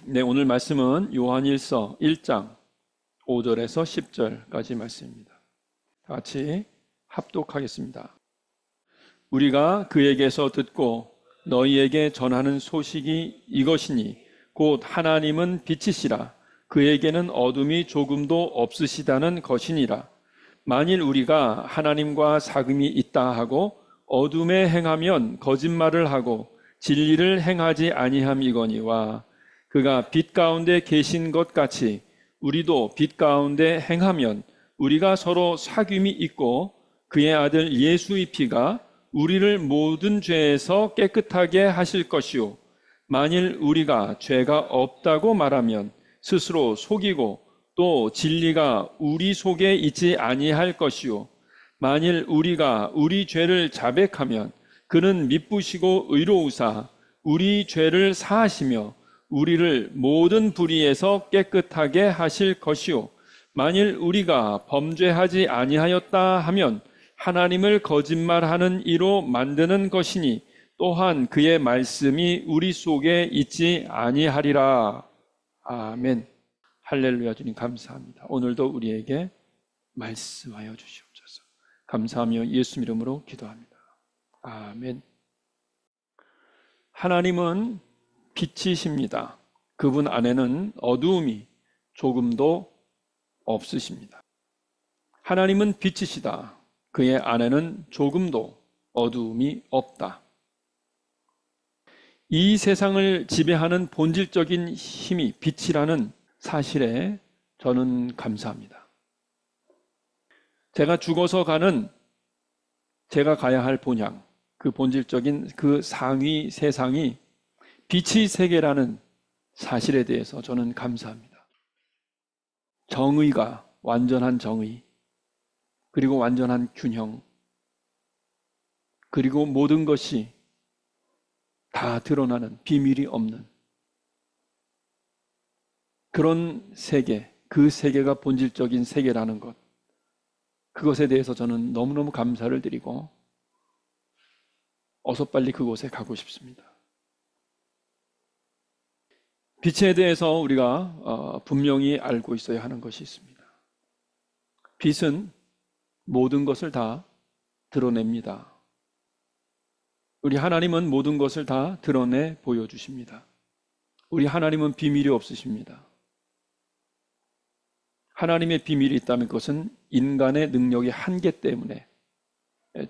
네, 오늘 말씀은 요한일서 1장 5절에서 10절까지 말씀입니다. 다 같이 합독하겠습니다. 우리가 그에게서 듣고 너희에게 전하는 소식이 이것이니 곧 하나님은 빛이시라 그에게는 어둠이 조금도 없으시다는 것이니라. 만일 우리가 하나님과 사귐이 있다 하고 어둠에 행하면 거짓말을 하고 진리를 행하지 아니함이거니와 그가 빛 가운데 계신 것 같이 우리도 빛 가운데 행하면 우리가 서로 사귐이 있고 그의 아들 예수의 피가 우리를 모든 죄에서 깨끗하게 하실 것이요 만일 우리가 죄가 없다고 말하면 스스로 속이고 또 진리가 우리 속에 있지 아니할 것이요 만일 우리가 우리 죄를 자백하면 그는 미쁘시고 의로우사 우리 죄를 사하시며 우리를 모든 불의에서 깨끗하게 하실 것이요 만일 우리가 범죄하지 아니하였다 하면 하나님을 거짓말하는 이로 만드는 것이니 또한 그의 말씀이 우리 속에 있지 아니하리라. 아멘. 할렐루야. 주님 감사합니다. 오늘도 우리에게 말씀하여 주시옵소서. 감사하며 예수 이름으로 기도합니다. 아멘. 하나님은 빛이십니다. 그분 안에는 어두움이 조금도 없으십니다. 하나님은 빛이시다. 그의 안에는 조금도 어두움이 없다. 이 세상을 지배하는 본질적인 힘이 빛이라는 사실에 저는 감사합니다. 제가 죽어서 가는 제가 가야 할 본향, 그 본질적인 그 상위 세상이 빛의 세계라는 사실에 대해서 저는 감사합니다. 정의가 완전한 정의, 그리고 완전한 균형, 그리고 모든 것이 다 드러나는 비밀이 없는 그런 세계, 그 세계가 본질적인 세계라는 것, 그것에 대해서 저는 너무너무 감사를 드리고 어서 빨리 그곳에 가고 싶습니다. 빛에 대해서 우리가 분명히 알고 있어야 하는 것이 있습니다. 빛은 모든 것을 다 드러냅니다. 우리 하나님은 모든 것을 다 드러내 보여주십니다. 우리 하나님은 비밀이 없으십니다. 하나님의 비밀이 있다면 그것은 인간의 능력의 한계 때문에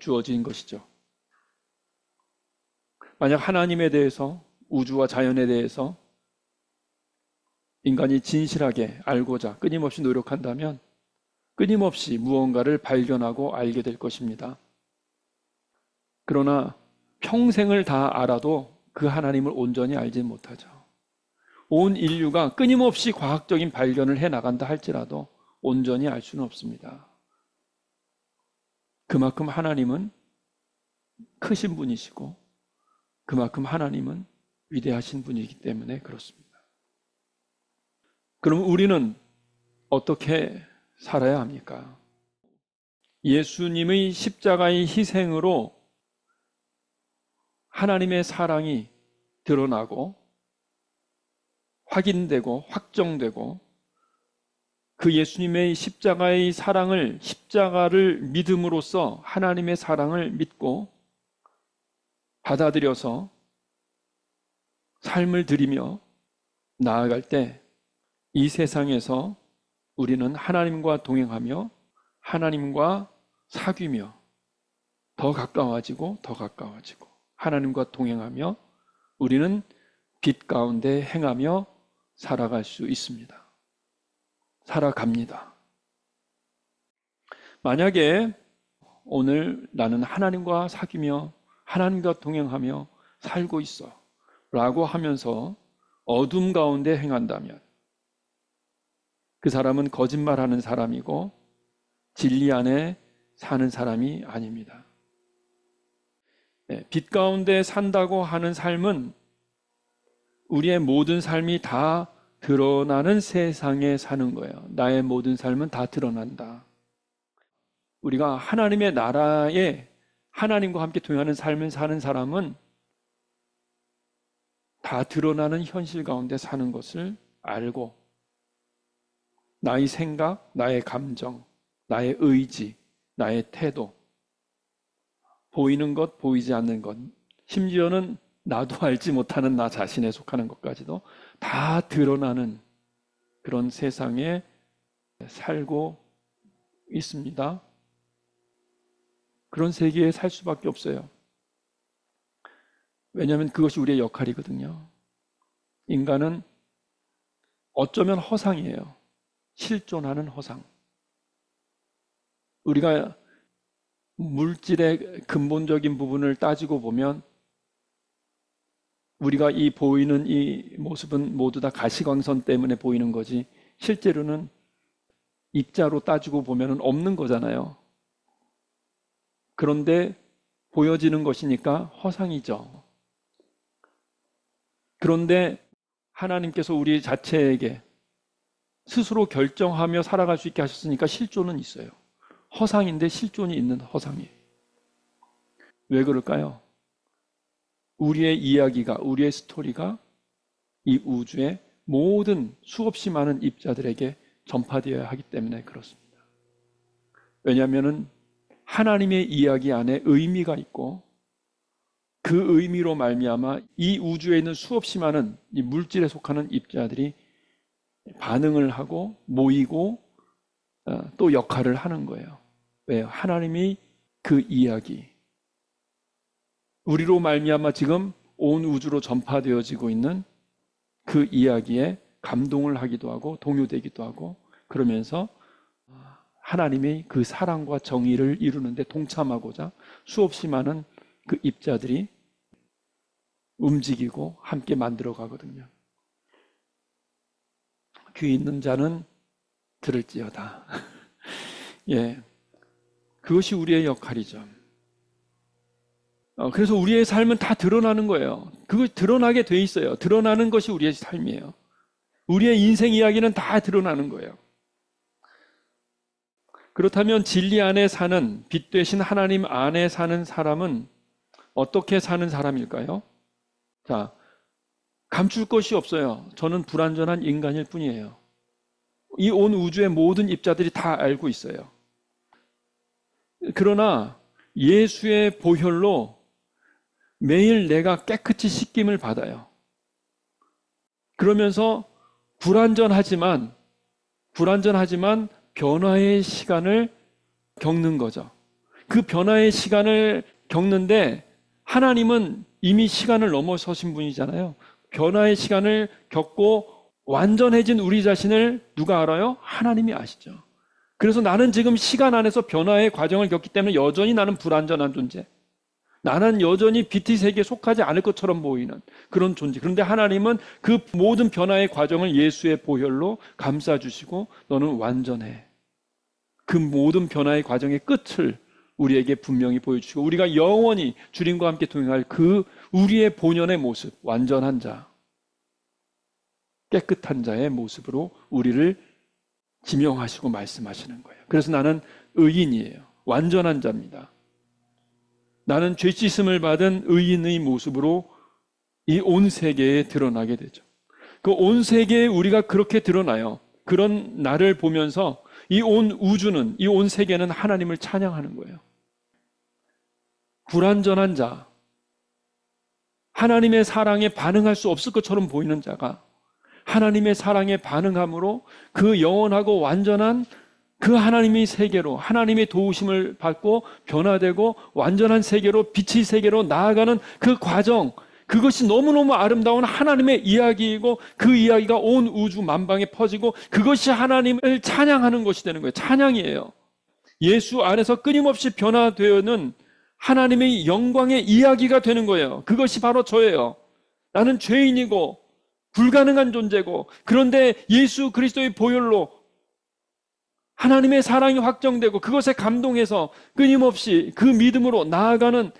주어진 것이죠. 만약 하나님에 대해서, 우주와 자연에 대해서 인간이 진실하게 알고자 끊임없이 노력한다면 끊임없이 무언가를 발견하고 알게 될 것입니다. 그러나 평생을 다 알아도 그 하나님을 온전히 알지 못하죠. 온 인류가 끊임없이 과학적인 발견을 해나간다 할지라도 온전히 알 수는 없습니다. 그만큼 하나님은 크신 분이시고 그만큼 하나님은 위대하신 분이기 때문에 그렇습니다. 그럼 우리는 어떻게 살아야 합니까? 예수님의 십자가의 희생으로 하나님의 사랑이 드러나고 확인되고 확정되고 그 예수님의 십자가의 사랑을, 십자가를 믿음으로써 하나님의 사랑을 믿고 받아들여서 삶을 드리며 나아갈 때 이 세상에서 우리는 하나님과 동행하며 하나님과 사귀며 더 가까워지고 더 가까워지고 하나님과 동행하며 우리는 빛 가운데 행하며 살아갈 수 있습니다. 살아갑니다. 만약에 오늘 나는 하나님과 사귀며 하나님과 동행하며 살고 있어 라고 하면서 어둠 가운데 행한다면 그 사람은 거짓말하는 사람이고 진리 안에 사는 사람이 아닙니다. 빛 가운데 산다고 하는 삶은 우리의 모든 삶이 다 드러나는 세상에 사는 거예요. 나의 모든 삶은 다 드러난다. 우리가 하나님의 나라에 하나님과 함께 동행하는 삶을 사는 사람은 다 드러나는 현실 가운데 사는 것을 알고 나의 생각, 나의 감정, 나의 의지, 나의 태도, 보이는 것, 보이지 않는 것, 심지어는 나도 알지 못하는 나 자신에 속하는 것까지도 다 드러나는 그런 세상에 살고 있습니다. 그런 세계에 살 수밖에 없어요. 왜냐하면 그것이 우리의 역할이거든요. 인간은 어쩌면 허상이에요. 실존하는 허상. 우리가 물질의 근본적인 부분을 따지고 보면 우리가 이 보이는 이 모습은 모두 다 가시광선 때문에 보이는 거지 실제로는 입자로 따지고 보면 없는 거잖아요. 그런데 보여지는 것이니까 허상이죠. 그런데 하나님께서 우리 자체에게 스스로 결정하며 살아갈 수 있게 하셨으니까 실존은 있어요. 허상인데 실존이 있는 허상이에요. 왜 그럴까요? 우리의 이야기가, 우리의 스토리가 이 우주의 모든 수없이 많은 입자들에게 전파되어야 하기 때문에 그렇습니다. 왜냐하면 하나님의 이야기 안에 의미가 있고 그 의미로 말미암아 이 우주에 있는 수없이 많은 이 물질에 속하는 입자들이 반응을 하고 모이고 또 역할을 하는 거예요. 왜요? 하나님이 그 이야기, 우리로 말미암아 지금 온 우주로 전파되어지고 있는 그 이야기에 감동을 하기도 하고 동요되기도 하고 그러면서 하나님이 그 사랑과 정의를 이루는데 동참하고자 수없이 많은 그 입자들이 움직이고 함께 만들어 가거든요. 귀 있는 자는 들을지어다. 예, 그것이 우리의 역할이죠. 그래서 우리의 삶은 다 드러나는 거예요. 그거 드러나게 돼 있어요. 드러나는 것이 우리의 삶이에요. 우리의 인생 이야기는 다 드러나는 거예요. 그렇다면 진리 안에 사는 빛 되신 하나님 안에 사는 사람은 어떻게 사는 사람일까요? 자, 감출 것이 없어요. 저는 불완전한 인간일 뿐이에요. 이 온 우주의 모든 입자들이 다 알고 있어요. 그러나 예수의 보혈로 매일 내가 깨끗이 씻김을 받아요. 그러면서 불완전하지만 변화의 시간을 겪는 거죠. 그 변화의 시간을 겪는데 하나님은 이미 시간을 넘어서신 분이잖아요. 변화의 시간을 겪고 완전해진 우리 자신을 누가 알아요? 하나님이 아시죠. 그래서 나는 지금 시간 안에서 변화의 과정을 겪기 때문에 여전히 나는 불완전한 존재. 나는 여전히 빛의 세계에 속하지 않을 것처럼 보이는 그런 존재. 그런데 하나님은 그 모든 변화의 과정을 예수의 보혈로 감싸주시고 너는 완전해. 그 모든 변화의 과정의 끝을 우리에게 분명히 보여주시고 우리가 영원히 주님과 함께 동행할 그 우리의 본연의 모습, 완전한 자, 깨끗한 자의 모습으로 우리를 지명하시고 말씀하시는 거예요. 그래서 나는 의인이에요. 완전한 자입니다. 나는 죄 씻음을 받은 의인의 모습으로 이 온 세계에 드러나게 되죠. 그 온 세계에 우리가 그렇게 드러나요. 그런 나를 보면서 이 온 우주는, 이 온 세계는 하나님을 찬양하는 거예요. 불완전한 자, 하나님의 사랑에 반응할 수 없을 것처럼 보이는 자가 하나님의 사랑에 반응함으로 그 영원하고 완전한 그 하나님의 세계로 하나님의 도우심을 받고 변화되고 완전한 세계로 빛의 세계로 나아가는 그 과정, 그것이 너무너무 아름다운 하나님의 이야기이고 그 이야기가 온 우주 만방에 퍼지고 그것이 하나님을 찬양하는 것이 되는 거예요. 찬양이에요. 예수 안에서 끊임없이 변화되는 하나님의 영광의 이야기가 되는 거예요. 그것이 바로 저예요. 나는 죄인이고 불가능한 존재고 그런데 예수 그리스도의 보혈로 하나님의 사랑이 확정되고 그것에 감동해서 끊임없이 그 믿음으로 나아가는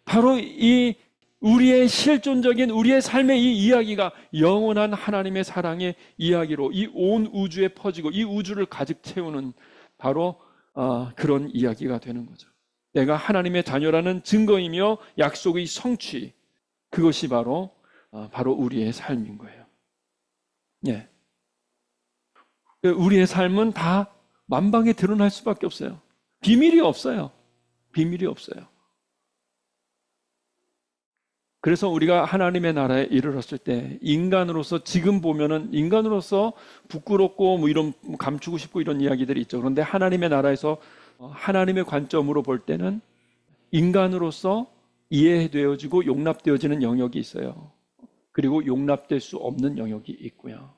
바로 이 우리의 실존적인 우리의 삶의 이 이야기가 영원한 하나님의 사랑의 이야기로 이 온 우주에 퍼지고 이 우주를 가득 채우는 바로 그런 이야기가 되는 거죠. 내가 하나님의 자녀라는 증거이며 약속의 성취, 그것이 바로 바로 우리의 삶인 거예요. 예. 우리의 삶은 다 만방에 드러날 수밖에 없어요. 비밀이 없어요. 비밀이 없어요. 그래서 우리가 하나님의 나라에 이르렀을 때 인간으로서 지금 보면은 인간으로서 부끄럽고 뭐 이런 감추고 싶고 이런 이야기들이 있죠. 그런데 하나님의 나라에서 하나님의 관점으로 볼 때는 인간으로서 이해되어지고 용납되어지는 영역이 있어요. 그리고 용납될 수 없는 영역이 있고요.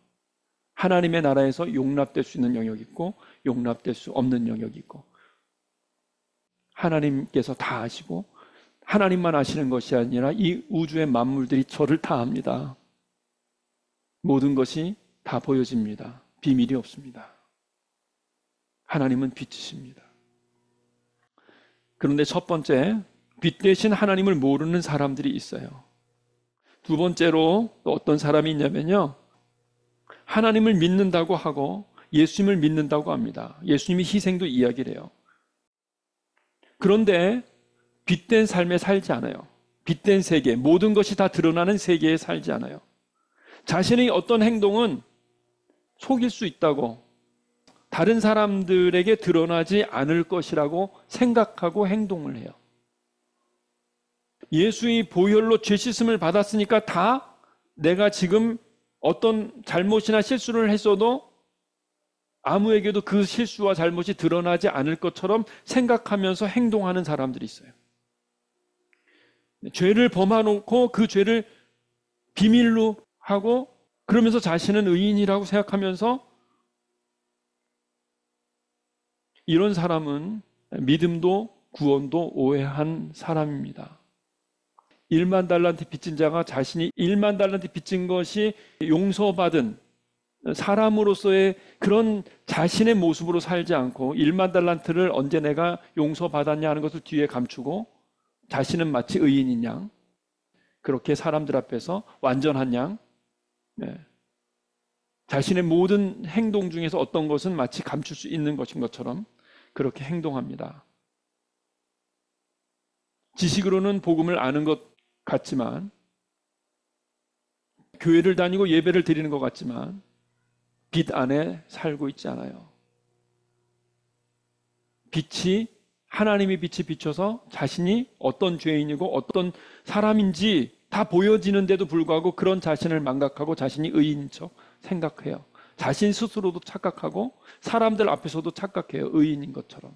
하나님의 나라에서 용납될 수 있는 영역이 있고 용납될 수 없는 영역이 있고 하나님께서 다 아시고 하나님만 아시는 것이 아니라 이 우주의 만물들이 저를 다 압니다. 모든 것이 다 보여집니다. 비밀이 없습니다. 하나님은 빛이십니다. 그런데 첫 번째, 빛 대신 하나님을 모르는 사람들이 있어요. 두 번째로 또 어떤 사람이 있냐면요. 하나님을 믿는다고 하고 예수님을 믿는다고 합니다. 예수님이 희생도 이야기를 해요. 그런데 빛된 삶에 살지 않아요. 빛된 세계, 모든 것이 다 드러나는 세계에 살지 않아요. 자신의 어떤 행동은 속일 수 있다고 다른 사람들에게 드러나지 않을 것이라고 생각하고 행동을 해요. 예수의 보혈로 죄 씻음을 받았으니까 다 내가 지금 어떤 잘못이나 실수를 했어도 아무에게도 그 실수와 잘못이 드러나지 않을 것처럼 생각하면서 행동하는 사람들이 있어요. 죄를 범하놓고 그 죄를 비밀로 하고 그러면서 자신은 의인이라고 생각하면서 이런 사람은 믿음도 구원도 오해한 사람입니다. 1만 달란트 빚진 자가 자신이 1만 달란트 빚진 것이 용서받은 사람으로서의 그런 자신의 모습으로 살지 않고 1만 달란트를 언제 내가 용서받았냐 하는 것을 뒤에 감추고 자신은 마치 의인인 양 그렇게 사람들 앞에서 완전한 양 자신의 모든 행동 중에서 어떤 것은 마치 감출 수 있는 것인 것처럼 그렇게 행동합니다. 지식으로는 복음을 아는 것 같지만 교회를 다니고 예배를 드리는 것 같지만 빛 안에 살고 있지 않아요. 빛이 하나님의 빛이 비춰서 자신이 어떤 죄인이고 어떤 사람인지 다 보여지는데도 불구하고 그런 자신을 망각하고 자신이 의인인 척 생각해요. 자신 스스로도 착각하고 사람들 앞에서도 착각해요. 의인인 것처럼.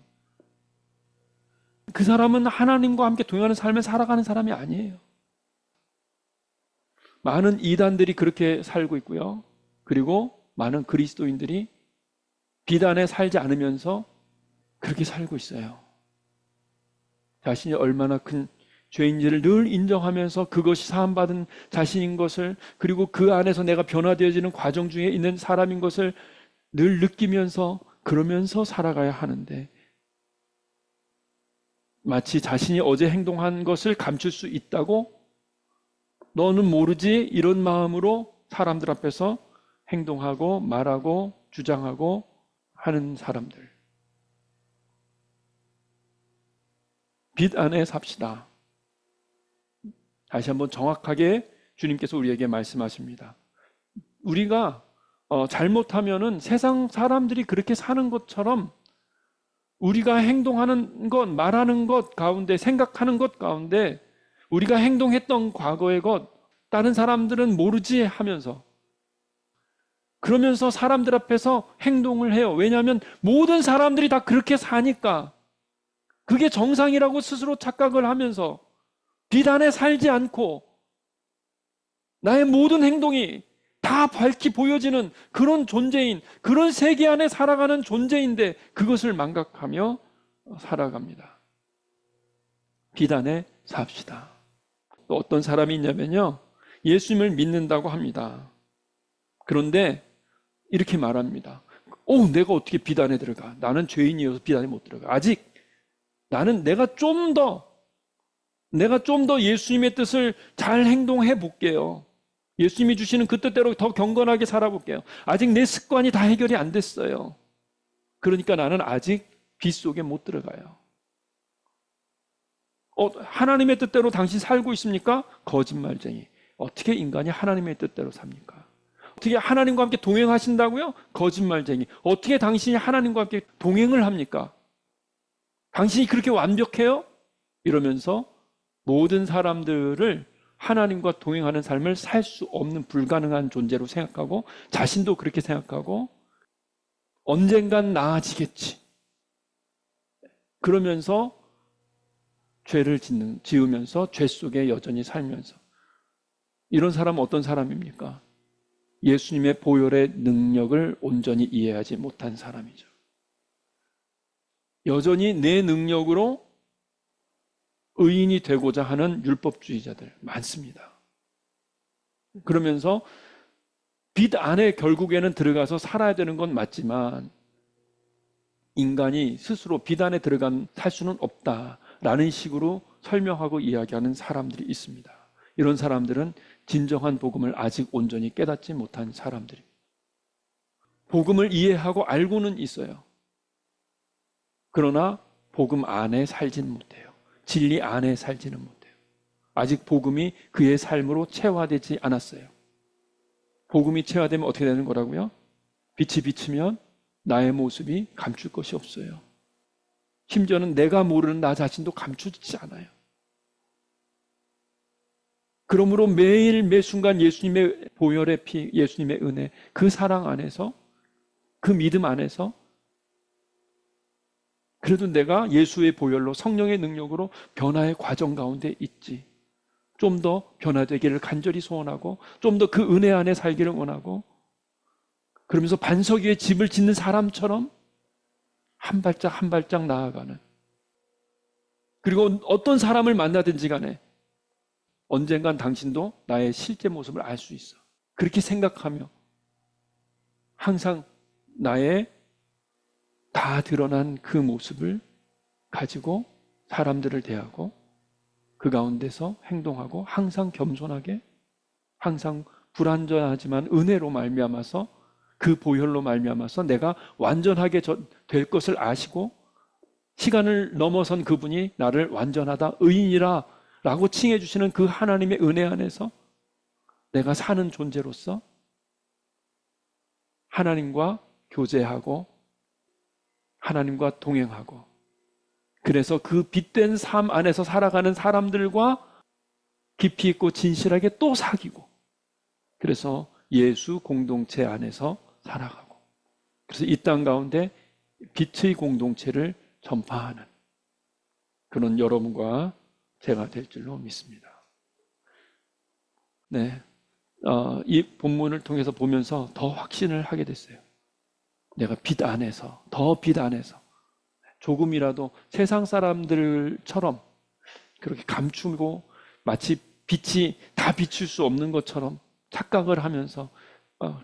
그 사람은 하나님과 함께 동행하는 삶을 살아가는 사람이 아니에요. 많은 이단들이 그렇게 살고 있고요. 그리고 많은 그리스도인들이 비단에 살지 않으면서 그렇게 살고 있어요. 자신이 얼마나 큰 죄인지를 늘 인정하면서 그것이 사함받은 자신인 것을 그리고 그 안에서 내가 변화되어지는 과정 중에 있는 사람인 것을 늘 느끼면서 그러면서 살아가야 하는데 마치 자신이 어제 행동한 것을 감출 수 있다고 너는 모르지 이런 마음으로 사람들 앞에서 행동하고 말하고 주장하고 하는 사람들. 빛 안에 삽시다. 다시 한번 정확하게 주님께서 우리에게 말씀하십니다. 우리가 잘못하면은 세상 사람들이 그렇게 사는 것처럼 우리가 행동하는 것, 말하는 것 가운데, 생각하는 것 가운데 우리가 행동했던 과거의 것, 다른 사람들은 모르지 하면서 그러면서 사람들 앞에서 행동을 해요. 왜냐하면 모든 사람들이 다 그렇게 사니까 그게 정상이라고 스스로 착각을 하면서 빛 안에 살지 않고 나의 모든 행동이 다 밝히 보여지는 그런 존재인, 그런 세계 안에 살아가는 존재인데 그것을 망각하며 살아갑니다. 빛 안에 삽시다. 또 어떤 사람이 있냐면요. 예수님을 믿는다고 합니다. 그런데 이렇게 말합니다. 내가 어떻게 빛 안에 들어가? 나는 죄인이어서 빛 안에 못 들어가. 아직 나는 내가 좀 더 예수님의 뜻을 잘 행동해 볼게요. 예수님이 주시는 그 뜻대로 더 경건하게 살아볼게요. 아직 내 습관이 다 해결이 안 됐어요. 그러니까 나는 아직 빛 속에 못 들어가요. 하나님의 뜻대로 당신 살고 있습니까? 거짓말쟁이. 어떻게 인간이 하나님의 뜻대로 삽니까? 어떻게 하나님과 함께 동행하신다고요? 거짓말쟁이. 어떻게 당신이 하나님과 함께 동행을 합니까? 당신이 그렇게 완벽해요? 이러면서 모든 사람들을 하나님과 동행하는 삶을 살 수 없는 불가능한 존재로 생각하고 자신도 그렇게 생각하고 언젠간 나아지겠지. 그러면서 죄를 지으면서 죄 속에 여전히 살면서 이런 사람은 어떤 사람입니까? 예수님의 보혈의 능력을 온전히 이해하지 못한 사람이죠. 여전히 내 능력으로 의인이 되고자 하는 율법주의자들 많습니다. 그러면서 빛 안에 결국에는 들어가서 살아야 되는 건 맞지만 인간이 스스로 빛 안에 살 수는 없다라는 식으로 설명하고 이야기하는 사람들이 있습니다. 이런 사람들은 진정한 복음을 아직 온전히 깨닫지 못한 사람들입니다. 복음을 이해하고 알고는 있어요. 그러나 복음 안에 살지는 못해요. 진리 안에 살지는 못해요. 아직 복음이 그의 삶으로 체화되지 않았어요. 복음이 체화되면 어떻게 되는 거라고요? 빛이 비치면 나의 모습이 감출 것이 없어요. 심지어는 내가 모르는 나 자신도 감추지 않아요. 그러므로 매일 매순간 예수님의 보혈의 피, 예수님의 은혜, 그 사랑 안에서, 그 믿음 안에서 그래도 내가 예수의 보혈로 성령의 능력으로 변화의 과정 가운데 있지. 좀 더 변화되기를 간절히 소원하고 좀 더 그 은혜 안에 살기를 원하고 그러면서 반석 위에 집을 짓는 사람처럼 한 발짝 한 발짝 나아가는, 그리고 어떤 사람을 만나든지 간에 언젠간 당신도 나의 실제 모습을 알 수 있어. 그렇게 생각하며 항상 나의 다 드러난 그 모습을 가지고 사람들을 대하고 그 가운데서 행동하고 항상 겸손하게, 항상 불완전하지만 은혜로 말미암아서 그 보혈로 말미암아서 내가 완전하게 될 것을 아시고 시간을 넘어선 그분이 나를 완전하다, 의인이라 라고 칭해 주시는 그 하나님의 은혜 안에서 내가 사는 존재로서 하나님과 교제하고 하나님과 동행하고 그래서 그 빛된 삶 안에서 살아가는 사람들과 깊이 있고 진실하게 또 사귀고 그래서 예수 공동체 안에서 살아가고 그래서 이 땅 가운데 빛의 공동체를 전파하는 그런 여러분과 제가 될 줄로 믿습니다. 네, 이 본문을 통해서 보면서 더 확신을 하게 됐어요. 내가 빛 안에서, 더 빛 안에서 조금이라도 세상 사람들처럼 그렇게 감추고 마치 빛이 다 비출 수 없는 것처럼 착각을 하면서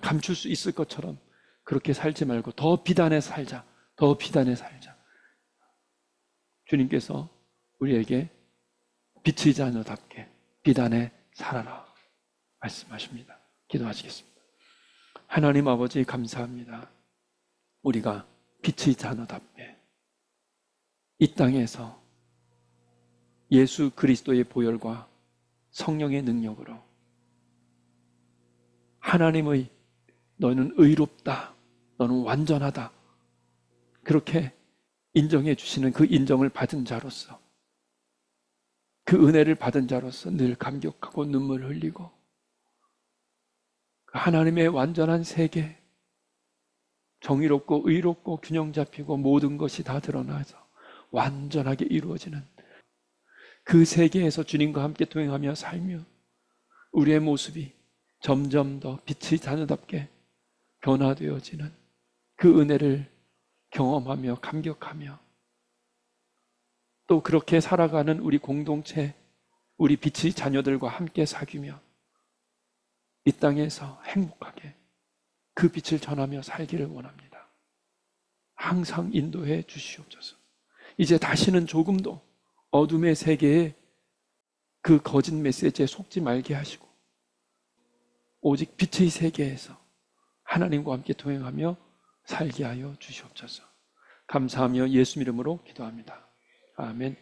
감출 수 있을 것처럼 그렇게 살지 말고 더 빛 안에 살자. 더 빛 안에 살자. 주님께서 우리에게 빛의 자녀답게 빛 안에 살아라 말씀하십니다. 기도하시겠습니다. 하나님 아버지 감사합니다. 우리가 빛의 자녀답게 이 땅에서 예수 그리스도의 보혈과 성령의 능력으로 하나님의 너는 의롭다, 너는 완전하다 그렇게 인정해 주시는 그 인정을 받은 자로서 그 은혜를 받은 자로서 늘 감격하고 눈물을 흘리고 하나님의 완전한 세계 정의롭고 의롭고 균형 잡히고 모든 것이 다 드러나서 완전하게 이루어지는 그 세계에서 주님과 함께 동행하며 살며 우리의 모습이 점점 더 빛의 자녀답게 변화되어지는 그 은혜를 경험하며 감격하며 또 그렇게 살아가는 우리 공동체, 우리 빛의 자녀들과 함께 사귀며 이 땅에서 행복하게 그 빛을 전하며 살기를 원합니다. 항상 인도해 주시옵소서. 이제 다시는 조금도 어둠의 세계에 그 거짓 메시지에 속지 말게 하시고 오직 빛의 세계에서 하나님과 함께 동행하며 살게 하여 주시옵소서. 감사하며 예수 이름으로 기도합니다. 아멘.